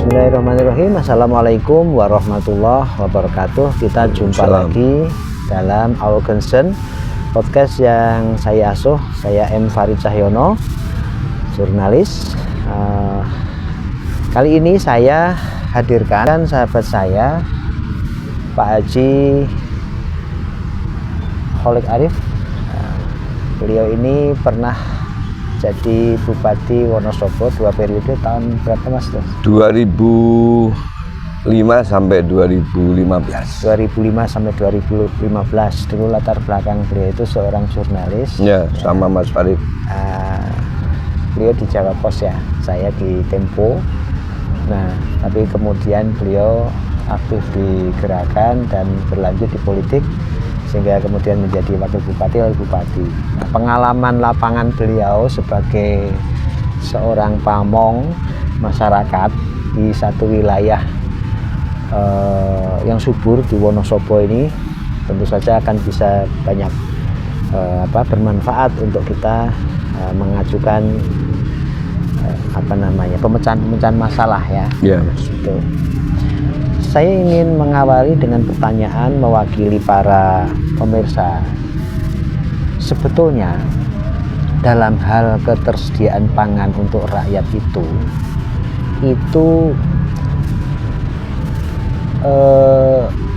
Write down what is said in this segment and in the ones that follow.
Bismillahirrahmanirrahim. Assalamualaikum warahmatullahi wabarakatuh. Kita jumpa lagi dalam Our Concern podcast yang saya asuh. Saya M. Farid Cahyono, jurnalis. Kali ini saya hadirkan sahabat saya, Pak Haji Kholik Arif. Beliau ini pernah jadi Bupati Wonosobo 2 periode, tahun berapa Mas? 2005 sampai 2015. 2005 sampai 2015. Dulu latar belakang beliau itu seorang jurnalis. Ya, sama Mas Farid. Beliau di Jawa Pos ya, saya di Tempo. Nah, tapi kemudian beliau aktif di gerakan dan berlanjut di politik, sehingga kemudian menjadi wakil bupati. Nah, pengalaman lapangan beliau sebagai seorang pamong masyarakat di satu wilayah yang subur di Wonosobo ini tentu saja akan bisa banyak bermanfaat untuk kita mengajukan pemecahan masalah ya. Ya. Gitu. Saya ingin mengawali dengan pertanyaan mewakili para pemirsa. Sebetulnya dalam hal ketersediaan pangan untuk rakyat itu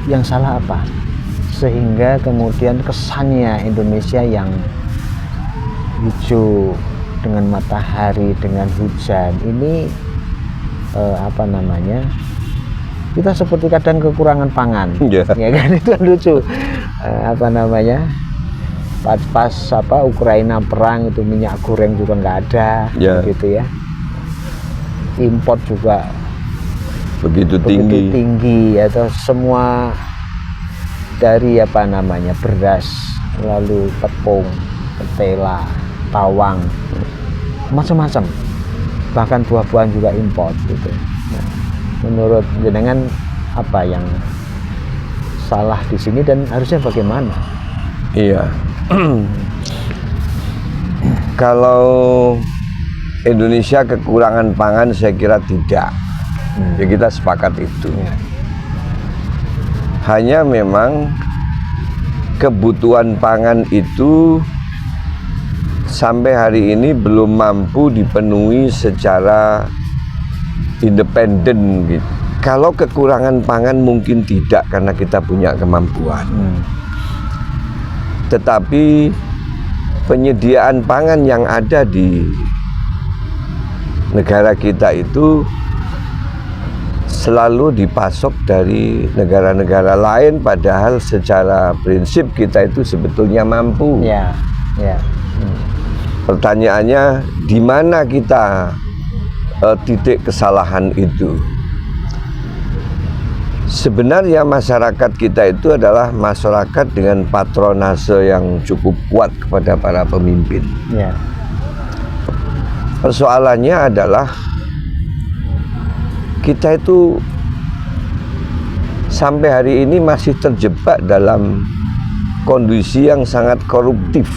yang salah apa? Sehingga kemudian kesannya Indonesia yang hijau dengan matahari, dengan hujan ini kita seperti kadang kekurangan pangan, ya kan, itu lucu. Pas Ukraina perang itu minyak goreng juga nggak ada, gitu ya. Import juga begitu tinggi, atau semua dari beras, lalu tepung, ketela, bawang, macam-macam. Bahkan buah-buahan juga import gitu. Menurut jenengan apa yang salah di sini dan harusnya bagaimana? Iya. Kalau Indonesia kekurangan pangan, saya kira tidak. Ya, kita sepakat itu. Hanya memang kebutuhan pangan itu sampai hari ini belum mampu dipenuhi secara independen gitu. Kalau kekurangan pangan mungkin tidak, karena kita punya kemampuan. Tetapi penyediaan pangan yang ada di negara kita itu selalu dipasok dari negara-negara lain, padahal secara prinsip kita itu sebetulnya mampu. Pertanyaannya, di mana kita titik kesalahan itu? Sebenarnya masyarakat kita itu adalah masyarakat dengan patronase yang cukup kuat kepada para pemimpin. Persoalannya adalah kita itu sampai hari ini masih terjebak dalam kondisi yang sangat koruptif.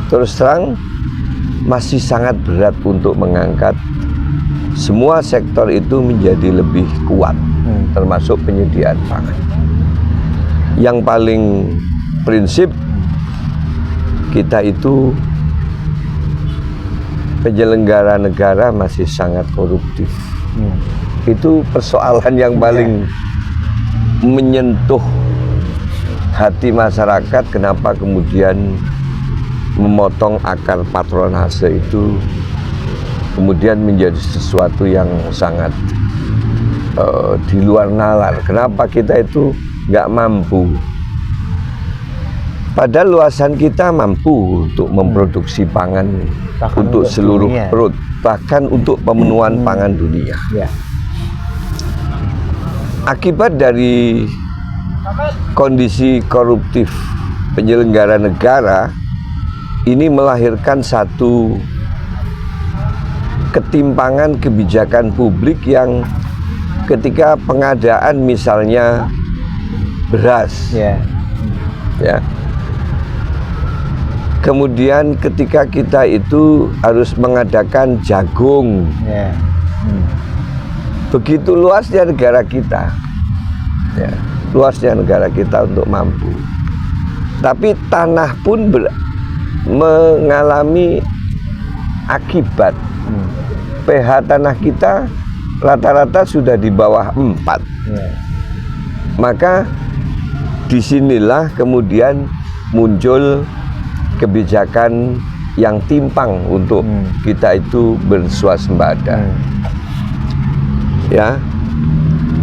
Terus terang, masih sangat berat untuk mengangkat semua sektor itu menjadi lebih kuat, termasuk penyediaan pangan. Yang paling prinsip, kita itu penyelenggara negara masih sangat koruptif. Itu persoalan yang paling menyentuh hati masyarakat. Kenapa kemudian memotong akar patronase itu kemudian menjadi sesuatu yang sangat di luar nalar. Kenapa kita itu nggak mampu? Padahal luasan kita mampu untuk memproduksi pangan untuk seluruh perut, bahkan untuk pemenuhan pangan dunia. Akibat dari kondisi koruptif penyelenggara negara ini melahirkan satu ketimpangan kebijakan publik yang ketika pengadaan misalnya beras, kemudian ketika kita itu harus mengadakan jagung, Begitu luasnya negara kita, ya, luasnya negara kita untuk mampu. Tapi tanah pun mengalami akibat. pH tanah kita rata-rata sudah di bawah 4. Maka disinilah kemudian muncul kebijakan yang timpang untuk kita itu berswasembada. Ya.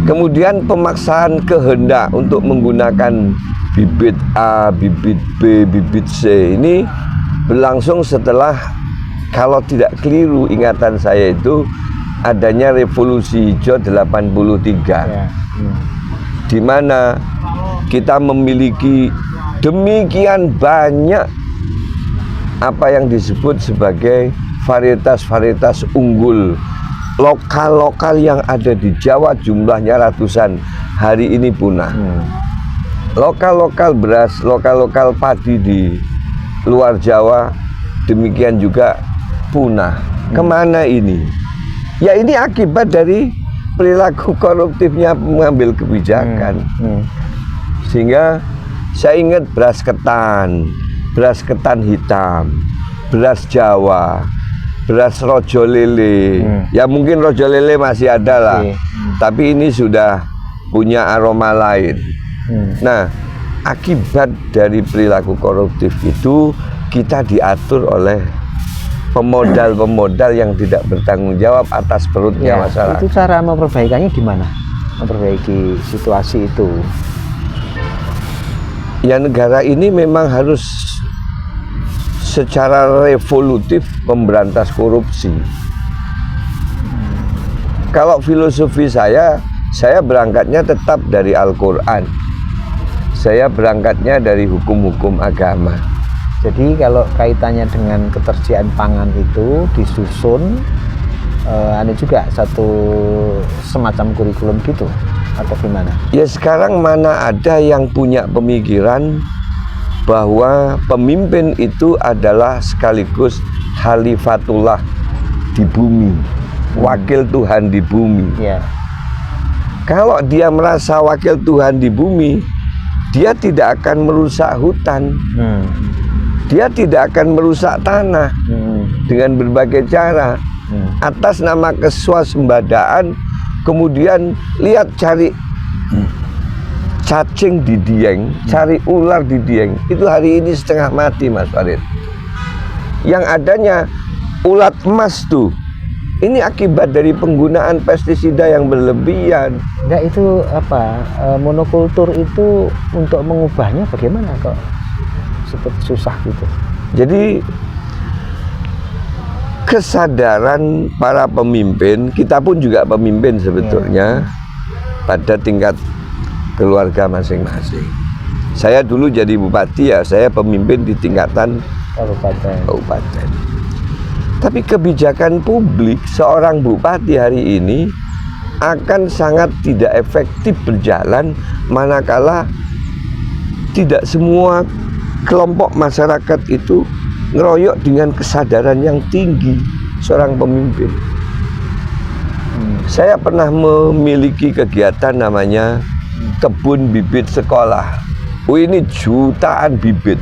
Kemudian pemaksaan kehendak untuk menggunakan bibit A, bibit B, bibit C ini berlangsung setelah, kalau tidak keliru ingatan saya itu, adanya revolusi hijau 83. Di mana kita memiliki demikian banyak apa yang disebut sebagai varietas-varietas unggul lokal-lokal yang ada di Jawa, jumlahnya ratusan, hari ini punah. Lokal-lokal beras, lokal-lokal padi di luar Jawa demikian juga punah. Kemana ini? Ya ini akibat dari perilaku koruptifnya mengambil kebijakan. Sehingga saya ingat beras ketan hitam, beras Jawa, beras rojo lele. Ya mungkin rojo lele masih ada lah, tapi ini sudah punya aroma lain. Nah, akibat dari perilaku koruptif itu kita diatur oleh pemodal-pemodal yang tidak bertanggung jawab atas perutnya masyarakat. Itu cara memperbaikannya gimana? Memperbaiki situasi itu? Ya negara ini memang harus secara revolutif memberantas korupsi. Kalau filosofi saya berangkatnya tetap dari Al-Quran. Saya berangkatnya dari hukum-hukum agama. Jadi kalau kaitannya dengan ketersediaan pangan itu disusun ada juga satu semacam kurikulum gitu atau gimana? Ya sekarang mana ada yang punya pemikiran bahwa pemimpin itu adalah sekaligus khalifatullah di bumi, wakil Tuhan di bumi. Kalau dia merasa wakil Tuhan di bumi, dia tidak akan merusak hutan, dia tidak akan merusak tanah dengan berbagai cara. Atas nama keswasembadaan, kemudian lihat cari cacing di Dieng, cari ular di Dieng, itu hari ini setengah mati Mas Farid. Yang adanya ulat emas tuh, ini akibat dari penggunaan pestisida yang berlebihan. Enggak, itu apa, monokultur itu untuk mengubahnya bagaimana kok seperti susah gitu? Jadi kesadaran para pemimpin, kita pun juga pemimpin sebetulnya pada tingkat keluarga masing-masing. Saya dulu jadi bupati, ya saya pemimpin di tingkatan kabupaten. Tapi kebijakan publik seorang bupati hari ini akan sangat tidak efektif berjalan manakala tidak semua kelompok masyarakat itu ngeroyok dengan kesadaran yang tinggi seorang pemimpin. Saya pernah memiliki kegiatan namanya kebun bibit sekolah. Ini jutaan bibit.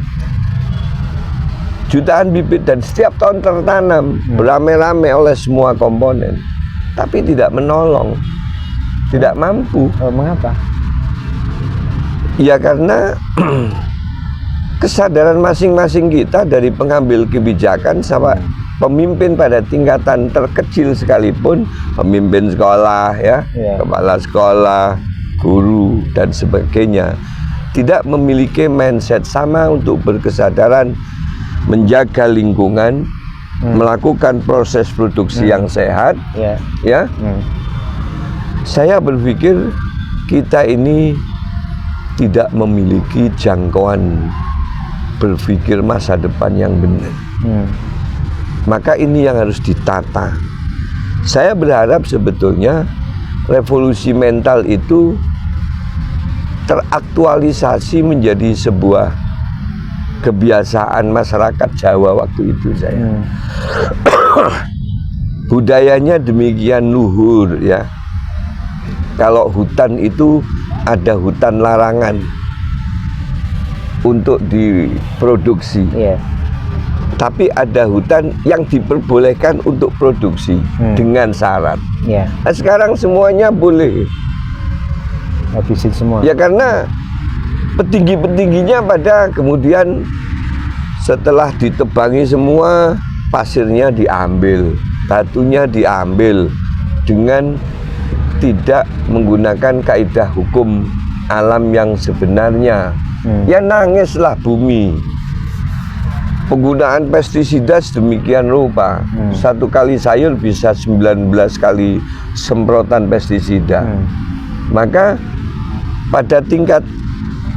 Jutaan bibit dan setiap tahun tertanam beramai-ramai oleh semua komponen. Tapi tidak menolong. Tidak mampu. Mengapa? Ya karena kesadaran masing-masing kita dari pengambil kebijakan sama pemimpin pada tingkatan terkecil sekalipun, pemimpin sekolah kepala sekolah, guru dan sebagainya, tidak memiliki mindset sama untuk berkesadaran menjaga lingkungan, melakukan proses produksi yang sehat. Saya berpikir kita ini tidak memiliki jangkauan berpikir masa depan yang benar. Maka ini yang harus ditata. Saya berharap sebetulnya revolusi mental itu teraktualisasi menjadi sebuah kebiasaan masyarakat Jawa waktu itu saya. Budayanya demikian luhur ya. Kalau hutan itu ada hutan larangan untuk diproduksi. Iya. Tapi ada hutan yang diperbolehkan untuk produksi dengan syarat. Iya. Nah, sekarang semuanya boleh. Habisin semua. Ya karena petinggi-petingginya pada kemudian setelah ditebangi semua, pasirnya diambil, batunya diambil dengan tidak menggunakan kaidah hukum alam yang sebenarnya. Ya nangislah bumi. Penggunaan pestisida sedemikian rupa. Satu kali sayur bisa 19 kali semprotan pestisida. Maka pada tingkat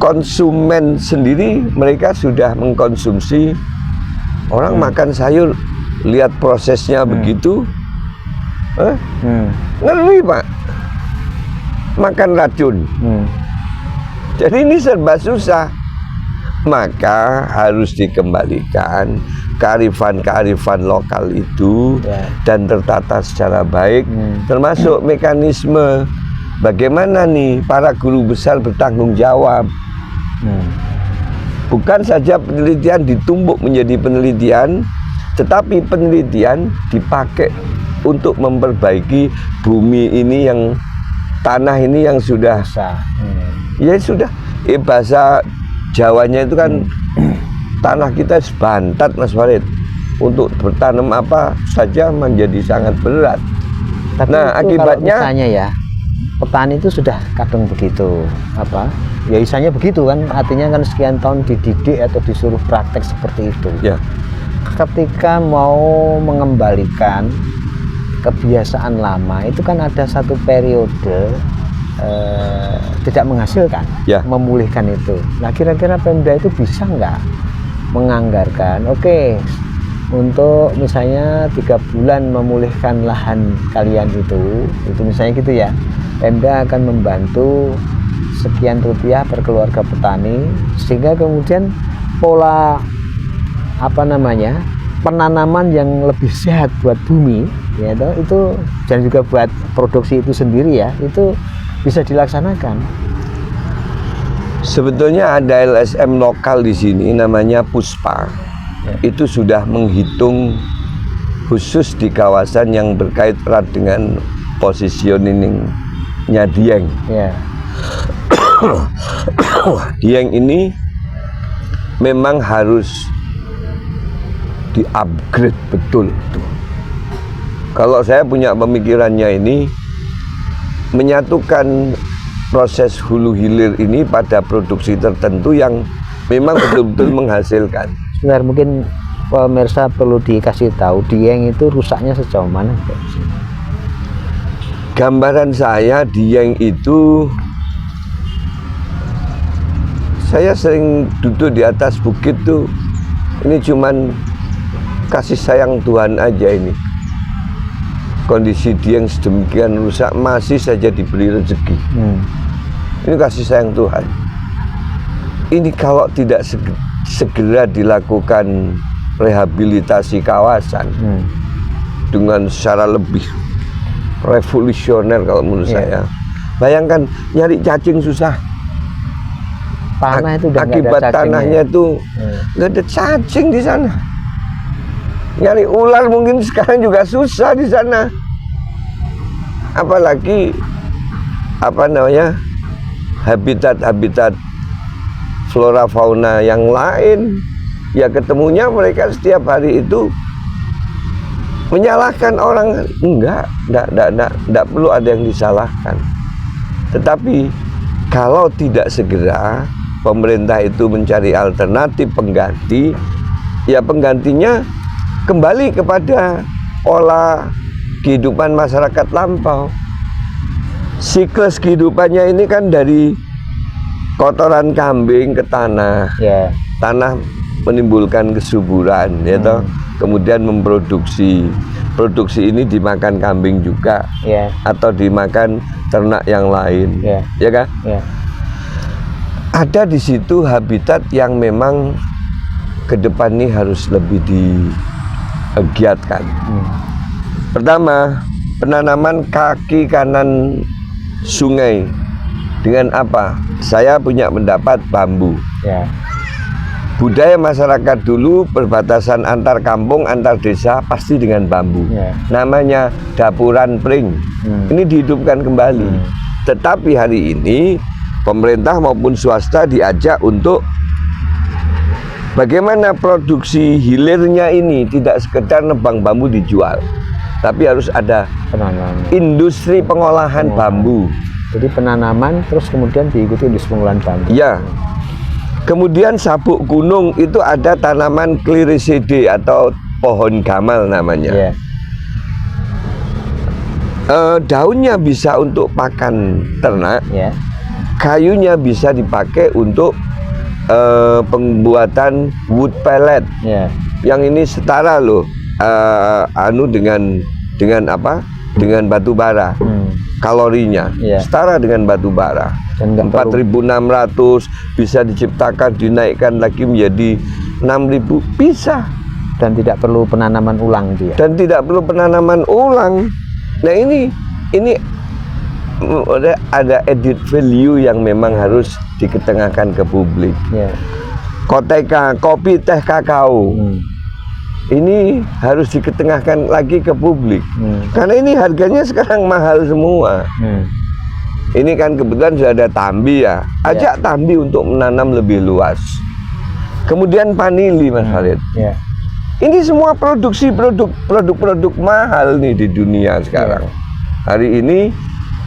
konsumen sendiri mereka sudah mengkonsumsi. Orang makan sayur, lihat prosesnya begitu, ngeri Pak. Makan racun. Jadi ini serba susah. Maka harus dikembalikan kearifan-kearifan lokal itu dan tertata secara baik, termasuk mekanisme bagaimana nih para guru besar bertanggung jawab. Bukan saja penelitian ditumbuk menjadi penelitian, tetapi penelitian dipakai untuk memperbaiki bumi ini, yang tanah ini yang sudah ya sudah bahasa Jawanya itu kan tanah kita sebantat Mas Farid, untuk bertanam apa saja menjadi sangat berat. Tapi nah akibatnya misalnya ya petani itu sudah kadang begitu ya misalnya begitu kan, artinya kan sekian tahun dididik atau disuruh praktek seperti itu ya. Ketika mau mengembalikan kebiasaan lama itu kan ada satu periode tidak menghasilkan, memulihkan itu. Nah kira-kira Pemda itu bisa nggak menganggarkan, oke, untuk misalnya 3 bulan memulihkan lahan kalian itu misalnya gitu ya, Pemda akan membantu sekian rupiah per keluarga petani, sehingga kemudian pola penanaman yang lebih sehat buat bumi ya itu, dan juga buat produksi itu sendiri ya, itu bisa dilaksanakan. Sebetulnya ada LSM lokal di sini namanya Puspa. Itu sudah menghitung khusus di kawasan yang berkait erat dengan positioningnya Dieng. Dieng ini memang harus di-upgrade betul. Kalau saya punya pemikirannya ini, menyatukan proses hulu hilir ini pada produksi tertentu yang memang betul-betul menghasilkan. Sebentar, mungkin pemirsa perlu dikasih tahu Dieng itu rusaknya sejauh mana? Gambaran saya Dieng itu, saya sering duduk di atas bukit tuh, ini cuman kasih sayang Tuhan aja ini. Kondisi Dieng sedemikian rusak masih saja diberi rezeki. Ini kasih sayang Tuhan. Ini kalau tidak segera dilakukan rehabilitasi kawasan dengan secara lebih revolusioner kalau menurut saya. Bayangkan nyari cacing susah. Tanah itu udah akibat tanahnya itu nggak ada cacing di sana. Nyari ular mungkin sekarang juga susah di sana. Apalagi habitat flora fauna yang lain. Ya ketemunya mereka setiap hari itu menyalahkan orang. Enggak perlu ada yang disalahkan. Tetapi kalau tidak segera pemerintah itu mencari alternatif pengganti, ya penggantinya kembali kepada pola kehidupan masyarakat lampau. Siklus kehidupannya ini kan dari kotoran kambing ke tanah. Tanah menimbulkan kesuburan, ya toh. Kemudian memproduksi. Produksi ini dimakan kambing juga, atau dimakan ternak yang lain, ya kan? Ada di situ habitat yang memang ke depan ini harus lebih digiatkan. Pertama, penanaman kaki kanan sungai. Dengan apa? Saya punya pendapat bambu. Ya. Budaya masyarakat dulu perbatasan antar kampung, antar desa pasti dengan bambu. Ya. Namanya dapuran pring. Ini dihidupkan kembali. Tetapi hari ini pemerintah maupun swasta diajak untuk bagaimana produksi hilirnya ini tidak sekedar nebang bambu dijual, tapi harus ada Penanaman. industri pengolahan bambu. Jadi penanaman terus kemudian diikuti industri pengolahan bambu. Ya. Kemudian sabuk gunung itu ada tanaman Clerecidea atau pohon gamal namanya. Ya. Daunnya bisa untuk pakan ternak, Ya. kayunya bisa dipakai untuk pembuatan wood pellet. Ya. Yang ini setara loh, dengan apa? Dengan batu bara. Kalorinya Iya. setara dengan batu bara. Dan nggak 4.600 bisa diciptakan, dinaikkan lagi menjadi 6.000 bisa. Dan tidak perlu penanaman ulang dia. Dan tidak perlu penanaman ulang. Nah ini ada added value yang memang harus diketengahkan ke publik. Ya. Koteka, kopi, teh, kakao. Ini harus diketengahkan lagi ke publik. Karena ini harganya sekarang mahal semua. Ini kan kebetulan sudah ada Tambi ya. Ajak Tambi untuk menanam lebih luas. Kemudian vanili, Mas Farid. Ya. Ini semua produk-produk mahal nih di dunia sekarang. Hari ini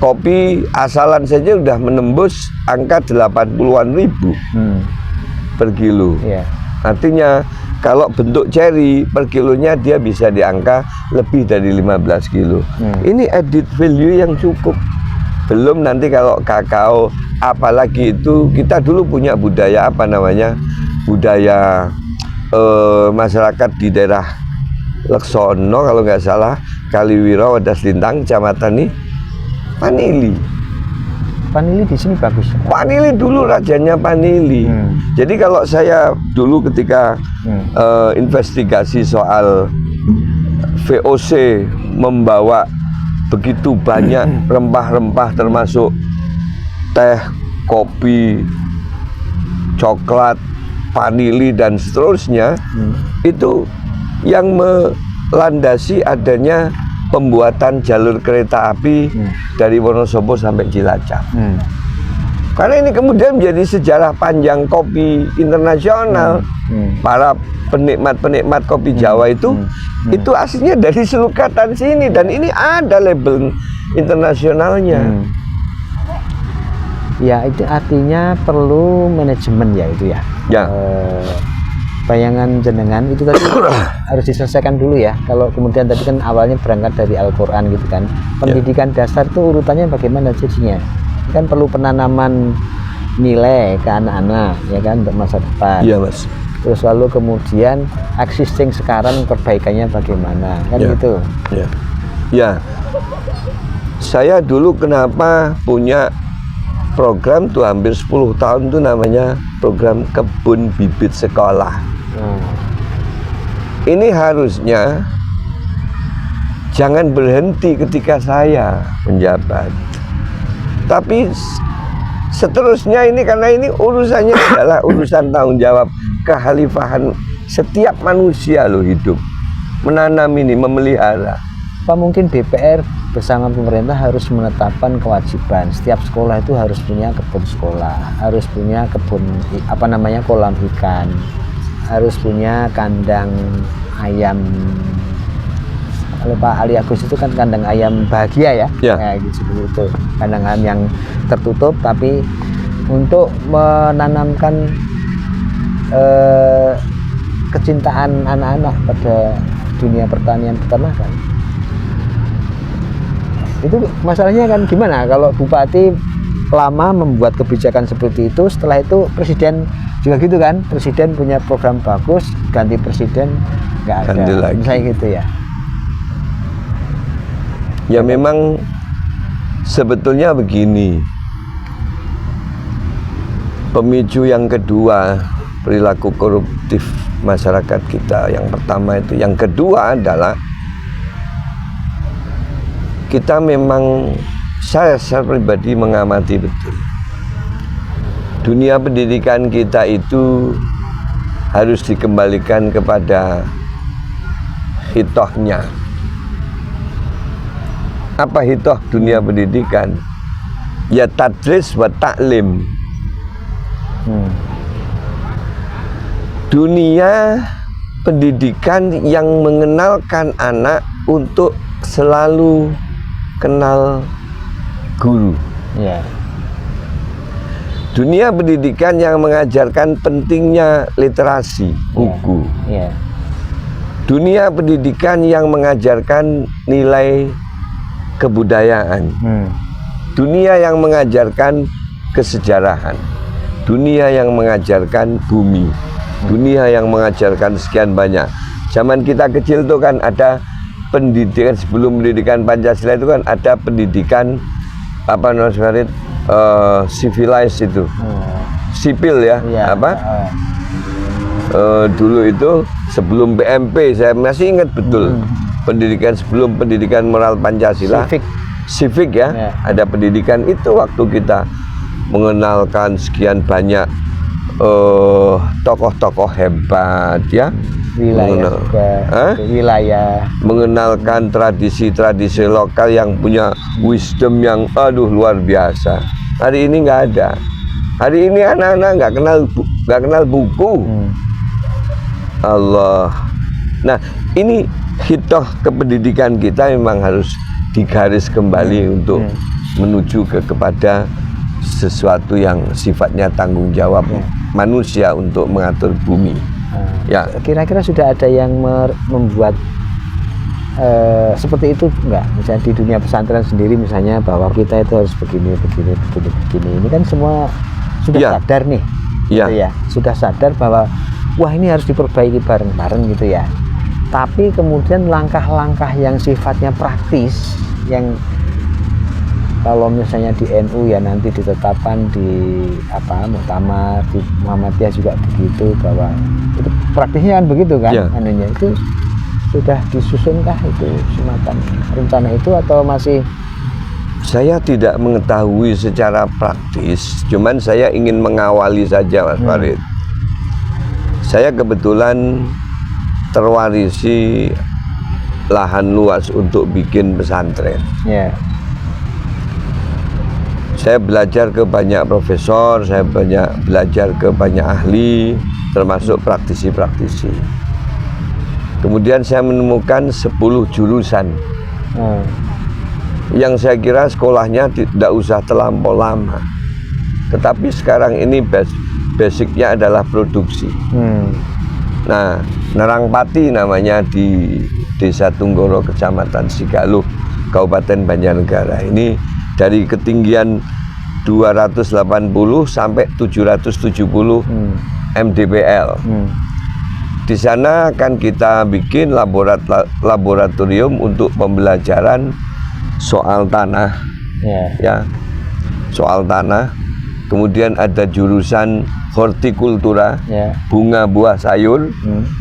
kopi asalan saja udah menembus angka 80-an ribu per kilo. Ya. Artinya kalau bentuk cherry per kilonya dia bisa di angka lebih dari 15 kilo. Ini added value yang cukup. Belum nanti kalau kakao, apalagi itu kita dulu punya budaya apa namanya? Budaya masyarakat di daerah Leksono kalau nggak salah, Kaliwiro, Wadas Lintang, kecamatan ini vanili. Vanili di sini bagus. Vanili dulu rajanya vanili. Jadi kalau saya dulu ketika investigasi soal VOC membawa begitu banyak rempah-rempah termasuk teh, kopi, coklat, vanili dan seterusnya, itu yang melandasi adanya pembuatan jalur kereta api dari Wonosobo sampai Cilacap. Karena ini kemudian menjadi sejarah panjang kopi internasional. Para penikmat kopi Jawa itu aslinya dari Selukatan sini dan ini ada label internasionalnya. Ya, itu artinya perlu manajemen ya itu ya. Ya. Bayangan jenengan itu tadi harus diselesaikan dulu ya. Kalau kemudian tadi kan awalnya berangkat dari Al-Quran gitu kan. Pendidikan dasar itu urutannya bagaimana jadinya? Kan perlu penanaman nilai ke anak-anak ya kan untuk masa depan. Iya, Mas. Terus lalu kemudian existing sekarang perbaikannya bagaimana kan gitu. Ya. Ya. Saya dulu kenapa punya program tuh hampir 10 tahun tuh namanya program kebun bibit sekolah. Ini harusnya jangan berhenti ketika saya menjabat. Tapi seterusnya ini karena ini urusannya adalah urusan tanggung jawab kekhalifahan setiap manusia loh hidup. Menanam ini, memelihara. Apa mungkin DPR bersama pemerintah harus menetapkan kewajiban setiap sekolah itu harus punya kebun sekolah, harus punya kebun kolam ikan, harus punya kandang ayam. Kalau Pak Ali Agus itu kan kandang ayam bahagia ya, kayak gitu itu kandang ayam yang tertutup tapi untuk menanamkan kecintaan anak-anak pada dunia pertanian peternakan. Itu masalahnya kan gimana kalau bupati lama membuat kebijakan seperti itu, setelah itu presiden juga gitu kan, presiden punya program bagus, ganti presiden nggak ada, misalnya gitu ya. Ya memang sebetulnya begini, pemicu yang kedua perilaku koruptif masyarakat kita, yang pertama itu, yang kedua adalah kita memang saya secara pribadi mengamati betul. Dunia pendidikan kita itu harus dikembalikan kepada hitohnya. Apa hitoh dunia pendidikan? Ya tadris wa ta'lim. Dunia pendidikan yang mengenalkan anak untuk selalu kenal guru. Dunia pendidikan yang mengajarkan pentingnya literasi, buku. Dunia pendidikan yang mengajarkan nilai kebudayaan. Dunia yang mengajarkan kesejarahan. Dunia yang mengajarkan bumi. Dunia yang mengajarkan sekian banyak. Zaman kita kecil itu kan ada pendidikan, sebelum pendidikan Pancasila itu kan ada pendidikan apa namanya, civilized itu, sipil ya, dulu itu sebelum PMP, saya masih ingat betul, pendidikan sebelum pendidikan moral Pancasila, civic ya, ada pendidikan itu waktu kita mengenalkan sekian banyak tokoh-tokoh hebat ya, wilayah, mengenalkan tradisi-tradisi lokal yang punya wisdom yang luar biasa. Hari ini nggak ada. Hari ini anak-anak nggak kenal buku. Allah. Nah, ini hitoh kependidikan kita memang harus digaris kembali untuk menuju kepada sesuatu yang sifatnya tanggung jawab manusia untuk mengatur bumi. Ya, kira-kira sudah ada yang membuat seperti itu enggak? Misalnya di dunia pesantren sendiri misalnya bahwa kita itu harus begini. Ini kan semua sudah sadar nih. Gitu ya. Sudah sadar bahwa wah ini harus diperbaiki bareng-bareng gitu ya. Tapi kemudian langkah-langkah yang sifatnya praktis yang kalau misalnya di NU ya nanti ditetapkan di muktamar, di Muhammadiyah juga begitu, bahwa itu praktisnya kan begitu kan, anunya itu sudah disusunkah itu semacam rencana itu atau masih? Saya tidak mengetahui secara praktis, cuman saya ingin mengawali saja Mas Farid. Saya kebetulan terwarisi lahan luas untuk bikin pesantren. Saya belajar ke banyak profesor, saya belajar ke banyak ahli, termasuk praktisi-praktisi. Kemudian saya menemukan 10 jurusan yang saya kira sekolahnya tidak usah terlampau lama. Tetapi sekarang ini basicnya adalah produksi. Nah, Nerangpati namanya di Desa Tunggoro, Kecamatan Sigaluh, Kabupaten Banjarnegara. Ini dari ketinggian 280 sampai 770 mdpl. Di sana akan kita bikin laboratorium untuk pembelajaran soal tanah, soal tanah. Kemudian ada jurusan hortikultura, bunga buah sayur,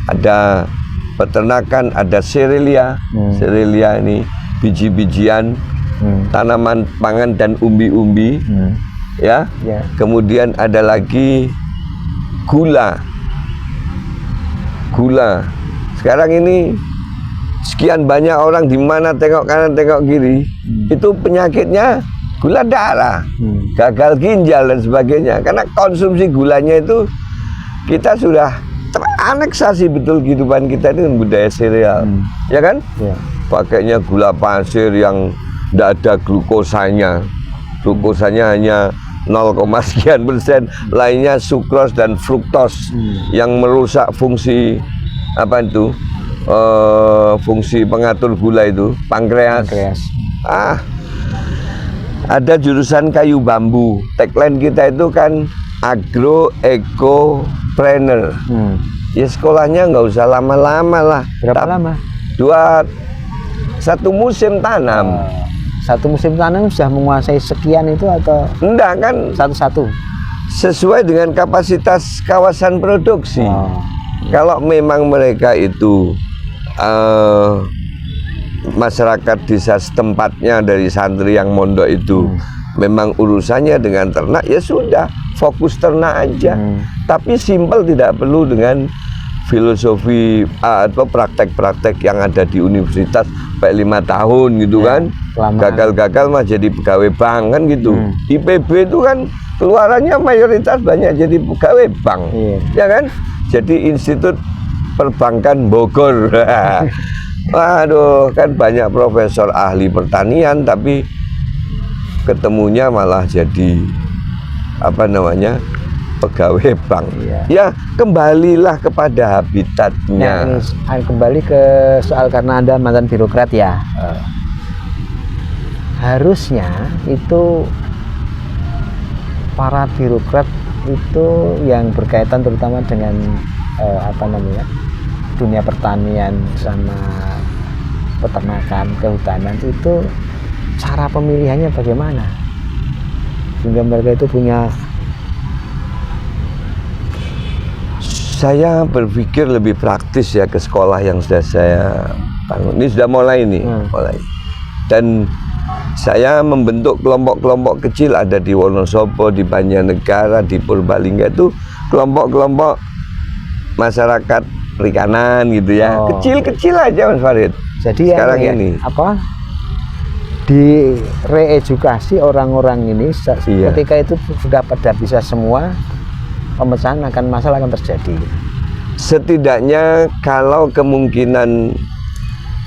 ada peternakan, ada serelia, serelia ini biji-bijian, tanaman pangan dan umbi-umbi, Kemudian ada lagi gula. Sekarang ini sekian banyak orang di mana tengok kanan tengok kiri, itu penyakitnya gula darah, gagal ginjal dan sebagainya. Karena konsumsi gulanya itu kita sudah teraneksasi betul kehidupan kita itu dengan budaya sereal, ya kan? Pakainya gula pasir yang tidak ada glukosanya. Glukosanya hanya 0, sekian %, lainnya sukros dan fruktos yang merusak fungsi fungsi pengatur gula itu, pankreas. Ada jurusan kayu bambu. Tagline kita itu kan agro eco planner. Ya sekolahnya nggak usah lama-lama lah. Berapa lama? 1 musim tanam. 1 musim tanam sudah menguasai sekian itu atau? Enggak kan, satu-satu. Sesuai dengan kapasitas kawasan produksi. Kalau memang mereka itu masyarakat desa setempatnya dari santri yang mondok itu memang urusannya dengan ternak, ya sudah fokus ternak aja. Tapi simpel, tidak perlu dengan filosofi atau praktek-praktek yang ada di universitas sampai 5 tahun gitu kan. Gagal-gagal mah jadi pegawai bank kan gitu. IPB itu kan keluarannya mayoritas banyak jadi pegawai bank, ya kan? Jadi Institut Perbankan Bogor. Waduh, kan banyak profesor ahli pertanian tapi ketemunya malah jadi apa namanya, pegawai bank. Ya kembalilah kepada habitatnya. Kembali ke soal karena Anda mantan birokrat ya. Harusnya itu para birokrat itu yang berkaitan terutama dengan apa namanya, dunia pertanian sama peternakan, kehutanan, itu cara pemilihannya bagaimana sehingga mereka itu punya. Saya berpikir lebih praktis ya, ke sekolah yang sudah saya bangun. Ini sudah mulai nih, mulai. Dan saya membentuk kelompok-kelompok kecil, ada di Wonosobo, di Banjarnegara, di Purbalingga, itu kelompok-kelompok masyarakat perikanan gitu ya. Kecil-kecil aja Mas Farid. Jadi sekarang ini apa? Di reedukasi orang-orang ini ketika itu sudah pada bisa semua, pemecahan masalah akan terjadi. Setidaknya kalau kemungkinan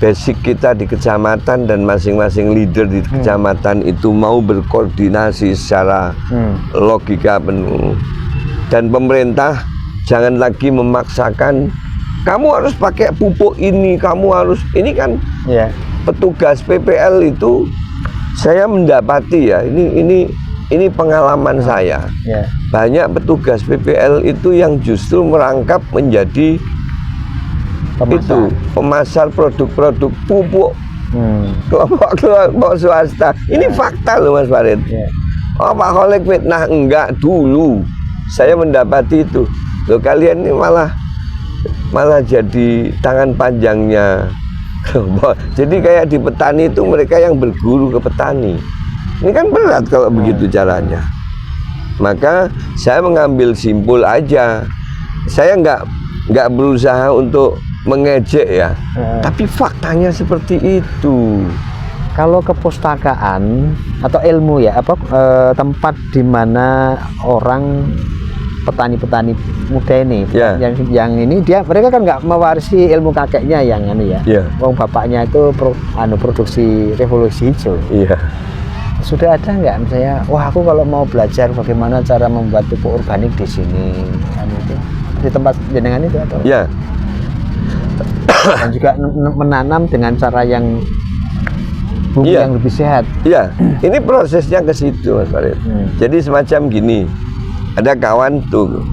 basic kita di kecamatan dan masing-masing leader di kecamatan itu mau berkoordinasi secara logika penuh, dan pemerintah jangan lagi memaksakan kamu harus pakai pupuk ini, kamu harus ini kan. Petugas PPL itu saya mendapati ya, ini pengalaman saya. Banyak petugas PPL itu yang justru merangkap menjadi pemasar produk-produk pupuk. Kelompok swasta. Ini fakta loh Mas Farid. Oh Pak Kholek fitnah, enggak, dulu saya mendapati itu. Loh kalian ini malah jadi tangan panjangnya. Jadi kayak di petani itu mereka yang berguru ke petani. Ini kan berat kalau begitu caranya. Maka saya mengambil simpul aja. Saya nggak berusaha untuk mengejek ya. Tapi faktanya seperti itu. Kalau kepustakaan atau ilmu ya, tempat di mana orang petani-petani muda ini, yang ini mereka kan nggak mewarisi ilmu kakeknya yang wong bapaknya itu produksi revolusi hijau. Sudah ada nggak misalnya, wah aku kalau mau belajar bagaimana cara membuat pupuk organik di sini, itu di tempat jenengan itu atau? Dan juga menanam dengan cara yang bumi yang lebih sehat. Ini prosesnya ke situ Mas Farid. Jadi semacam gini. Ada kawan tuh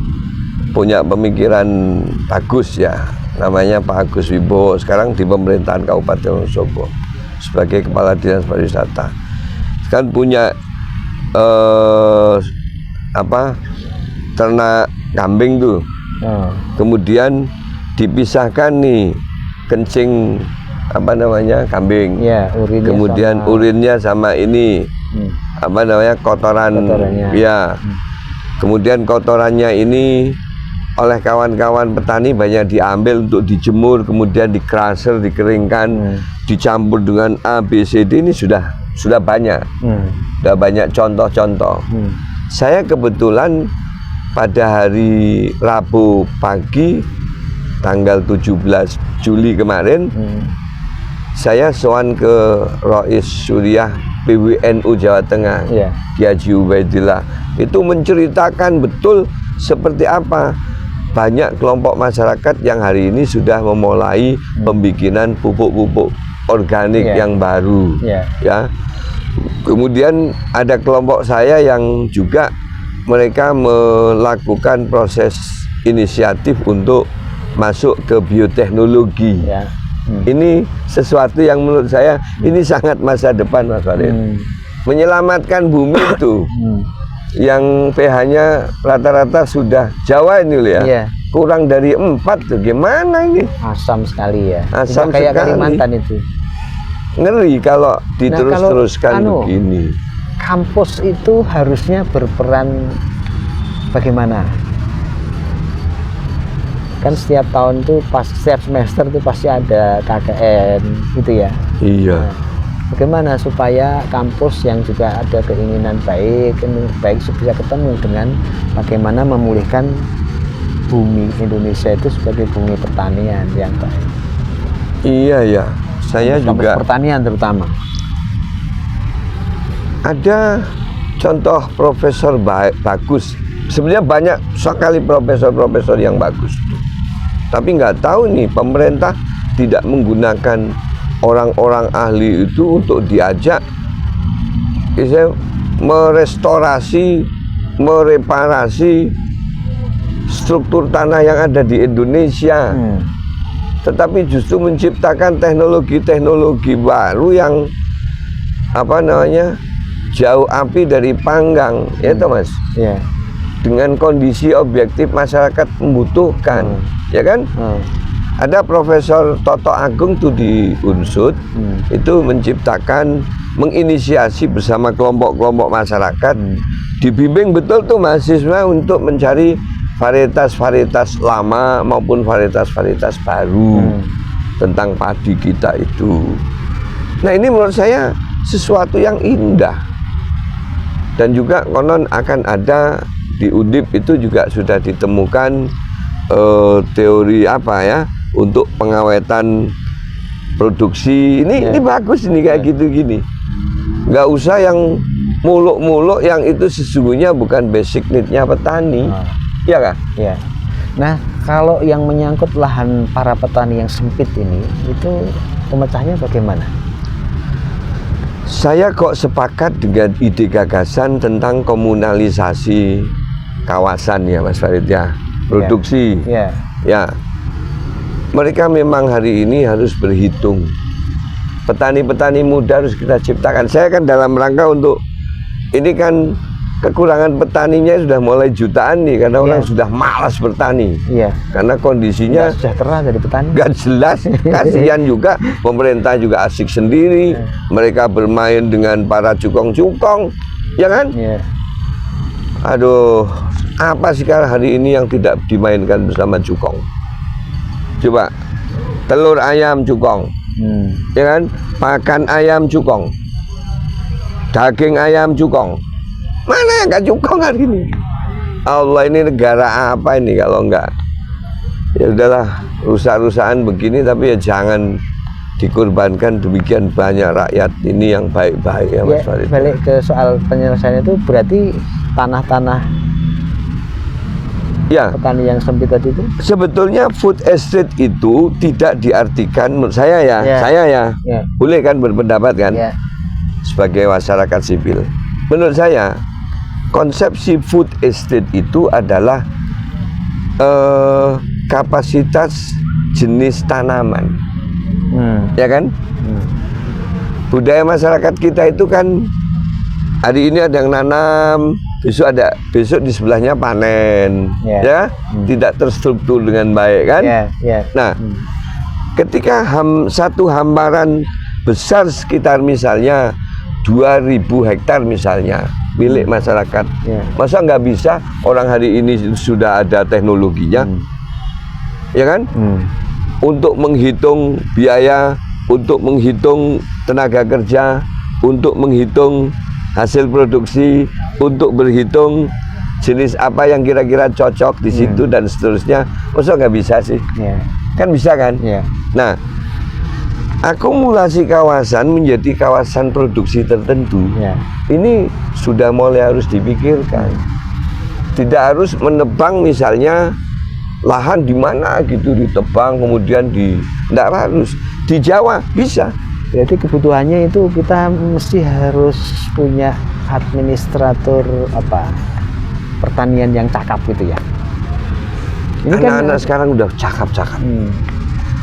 punya pemikiran bagus ya, namanya Pak Agus Wibowo, sekarang di pemerintahan Kabupaten Wonosobo sebagai Kepala Dinas Pariwisata. Kan punya ternak kambing tuh. Kemudian dipisahkan nih kencing kambing. Urinnya kemudian sama urinnya sama ini kotorannya. Kemudian kotorannya ini oleh kawan-kawan petani banyak diambil untuk dijemur, kemudian di crusher, dikeringkan, dicampur dengan A, B, C, D. Ini sudah banyak. Sudah banyak contoh-contoh. Saya kebetulan pada hari Rabu pagi tanggal 17 Juli kemarin, saya sowan ke Rois Suriah PWNU Jawa Tengah, Ki Haji Ubaidillah. Itu menceritakan betul seperti apa banyak kelompok masyarakat yang hari ini sudah memulai pembikinan pupuk-pupuk organik yang baru. Ya. Kemudian ada kelompok saya yang juga mereka melakukan proses inisiatif untuk masuk ke bioteknologi. Ini sesuatu yang menurut saya ini sangat masa depan Mas Farid. Menyelamatkan bumi itu yang pH-nya rata-rata sudah Jawa ini loh ya. Kurang dari 4 tuh, gimana ini? Asam sekali ya. Asam kayak sekali. Kalimantan itu. ngeri kalau diterus-teruskan begini. Kampus itu harusnya berperan bagaimana? Kan setiap tahun tuh setiap semester tuh pasti ada KKN gitu ya. Iya. Nah, bagaimana supaya kampus yang juga ada keinginan baik bisa ketemu dengan bagaimana memulihkan bumi Indonesia itu sebagai bumi pertanian yang baik. Iya ya, saya juga pertanian terutama. Ada contoh profesor bagus. Sebenarnya banyak sekali profesor-profesor yang bagus. Tapi nggak tahu nih pemerintah tidak menggunakan orang-orang ahli itu untuk diajak merestorasi, mereparasi struktur tanah yang ada di Indonesia. Tetapi justru menciptakan teknologi-teknologi baru yang jauh api dari panggang, ya toh Mas? Yeah. Dengan kondisi objektif masyarakat membutuhkan, ya kan? Ada Profesor Toto Agung tuh di Unsud, itu menginisiasi bersama kelompok-kelompok masyarakat, dibimbing betul tuh mahasiswa untuk mencari varietas-varietas lama maupun varietas-varietas baru tentang padi kita itu. Nah ini menurut saya sesuatu yang indah. Dan juga konon akan ada di Undip itu juga sudah ditemukan teori untuk pengawetan produksi. Ini bagus ini kayak gitu gini. Nggak usah yang muluk-muluk yang itu sesungguhnya bukan basic need-nya petani. Iya kah? Iya. Nah, kalau yang menyangkut lahan para petani yang sempit ini, itu pemecahnya bagaimana? Saya kok sepakat dengan ide gagasan tentang komunalisasi kawasan ya Mas Farid ya, produksi. Ya, mereka memang hari ini harus berhitung. Petani-petani muda harus kita ciptakan. Saya kan dalam rangka untuk ini kan kekurangan petaninya sudah mulai jutaan nih karena orang sudah malas bertani. Karena kondisinya nggak sejahtera jadi petani. Nggak jelas, kasihan juga. Pemerintah juga asik sendiri. Mereka bermain dengan para cukong-cukong, ya kan? Aduh, apa sih sekarang hari ini yang tidak dimainkan bersama cukong? Coba, telur ayam cukong, ya kan? Pakan ayam cukong, daging ayam cukong. Mana yang gak cukong hari ini? Allah, ini negara apa ini kalau enggak? Ya udahlah, rusak-rusakan begini, tapi ya jangan dikorbankan demikian banyak rakyat ini yang baik-baik ya Mas Farid. Balik ke soal penyelesaian itu berarti tanah-tanah petani yang sempit tadi itu? Sebetulnya food estate itu tidak diartikan menurut saya boleh kan berpendapat kan sebagai masyarakat sipil. Menurut saya konsepsi food estate itu adalah kapasitas jenis tanaman, ya kan? Budaya masyarakat kita itu kan hari ini ada yang nanam, besok di sebelahnya panen, tidak terstruktur dengan baik kan? Nah, ketika satu hamparan besar sekitar misalnya 2.000 hektar misalnya milik masyarakat, masa nggak bisa orang hari ini sudah ada teknologinya, ya kan? Untuk menghitung biaya, untuk menghitung tenaga kerja, untuk menghitung hasil produksi, untuk berhitung jenis apa yang kira-kira cocok di situ dan seterusnya, masa nggak bisa sih? Kan bisa kan? Nah, akumulasi kawasan menjadi kawasan produksi tertentu, ini sudah mulai harus dipikirkan. Tidak harus menebang misalnya lahan di mana gitu ditebang kemudian tidak harus di Jawa bisa. Jadi kebutuhannya itu kita mesti harus punya administrator pertanian yang cakap gitu ya. Ini anak-anak sekarang udah cakap-cakap.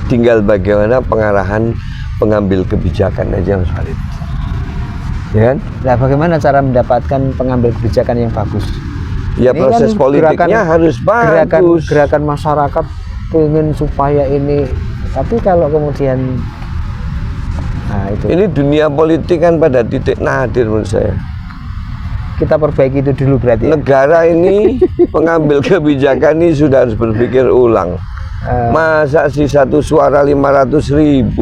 Tinggal bagaimana pengarahan pengambil kebijakan aja Mas Farid. Ya kan? Nah, bagaimana cara mendapatkan pengambil kebijakan yang bagus? Ya ini proses kan politiknya harus bagus. Gerakan masyarakat ingin supaya ini, tapi kalau kemudian Nah, itu. Ini dunia politik kan pada titik nadir menurut saya. Kita perbaiki itu dulu berarti ya? Negara ini pengambil kebijakan ini sudah harus berpikir ulang. Masa sih satu suara 500.000?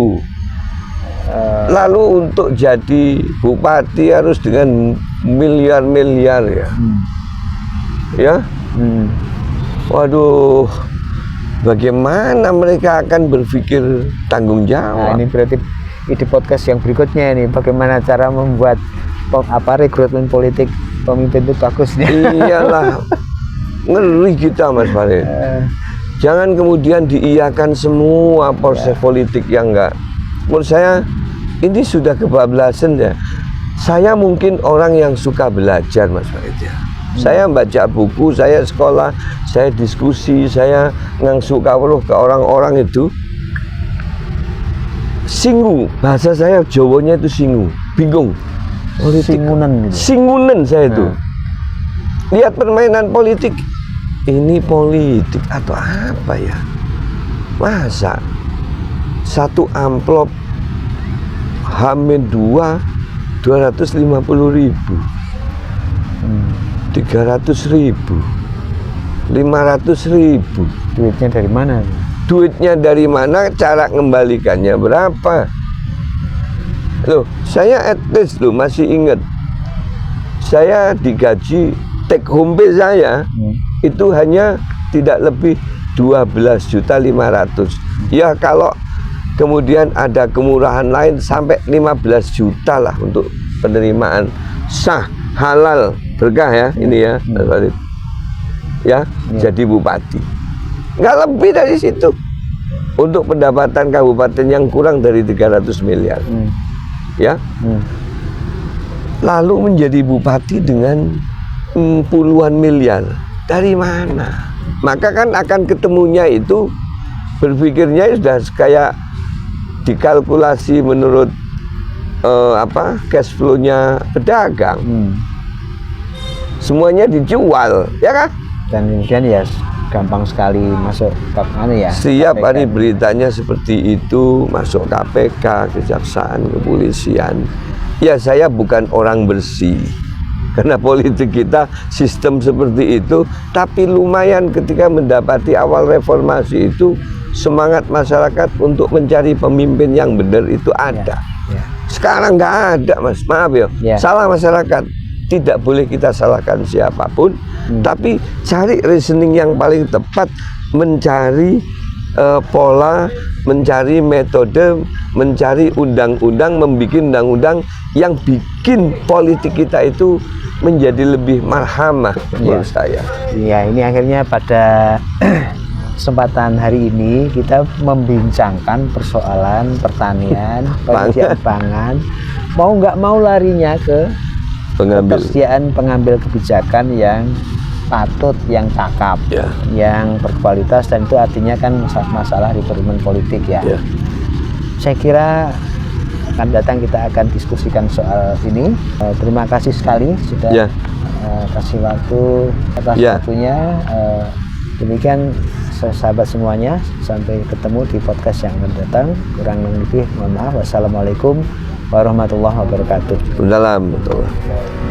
Lalu untuk jadi bupati harus dengan miliar-miliar ya. Ya. Waduh, bagaimana mereka akan berpikir tanggung jawab? Nah, ini berarti ide podcast yang berikutnya ini, bagaimana cara membuat rekrutmen politik pemimpin itu bagus. Iyalah, ngeri kita Mas Farid. Jangan kemudian diiyakan semua proses politik yang enggak. Menurut saya ini sudah kebablasan ya. Saya mungkin orang yang suka belajar Mas Farid ya. Saya baca buku, saya sekolah, saya diskusi, saya ngangsu kawruh ke orang-orang itu. Singu, bahasa saya Jawanya itu singu, bingung. Politik. Singunan gitu. Singunan saya itu. Lihat permainan politik. Ini politik atau apa ya? Masa satu amplop H-2 250.000, 300.000, 500.000. Duitnya dari mana? Duitnya dari mana? Cara ngembalikannya berapa? Loh, saya at least loh masih ingat. Saya digaji take home pay saya itu hanya tidak lebih 12.500.000. Ya kalau kemudian ada kemurahan lain sampai 15 juta lah untuk penerimaan sah halal berkah ya ini ya Mas Farid. Ya, jadi bupati. Nggak lebih dari situ. Untuk pendapatan kabupaten yang kurang dari 300 miliar. Ya. Lalu menjadi bupati dengan puluhan miliar. Dari mana? Maka kan akan ketemunya itu berpikirnya sudah kayak dikalkulasi menurut cash flow-nya pedagang. Semuanya dijual, ya kan? Dan kemudian ya gampang sekali masuk ya. Setiap KPK. hari beritanya seperti itu, masuk KPK, kejaksaan, kepolisian. Ya saya bukan orang bersih. Karena politik kita sistem seperti itu, tapi lumayan ketika mendapati awal reformasi itu semangat masyarakat untuk mencari pemimpin yang benar itu ada. Sekarang nggak ada Mas, maaf ya. Salah masyarakat. Tidak boleh kita salahkan siapapun, tapi cari reasoning yang paling tepat, mencari pola, mencari metode, mencari undang-undang, membuat undang-undang yang bikin politik kita itu menjadi lebih marhamah menurut saya. Iya, ini akhirnya pada kesempatan hari ini kita membincangkan persoalan pertanian, penyediaan pangan, mau nggak mau larinya ke ketersediaan pengambil kebijakan yang patut, yang cakap, yang berkualitas, dan itu artinya kan masalah rekrutmen politik ya. Saya kira akan datang kita akan diskusikan soal ini. Terima kasih sekali sudah kasih waktu atas waktunya. Demikian sahabat semuanya, sampai ketemu di podcast yang akan datang. Kurang lebih mohon maaf. Wassalamualaikum warahmatullahi wabarakatuh. Waalaikumsalam warahmatullahi wabarakatuh.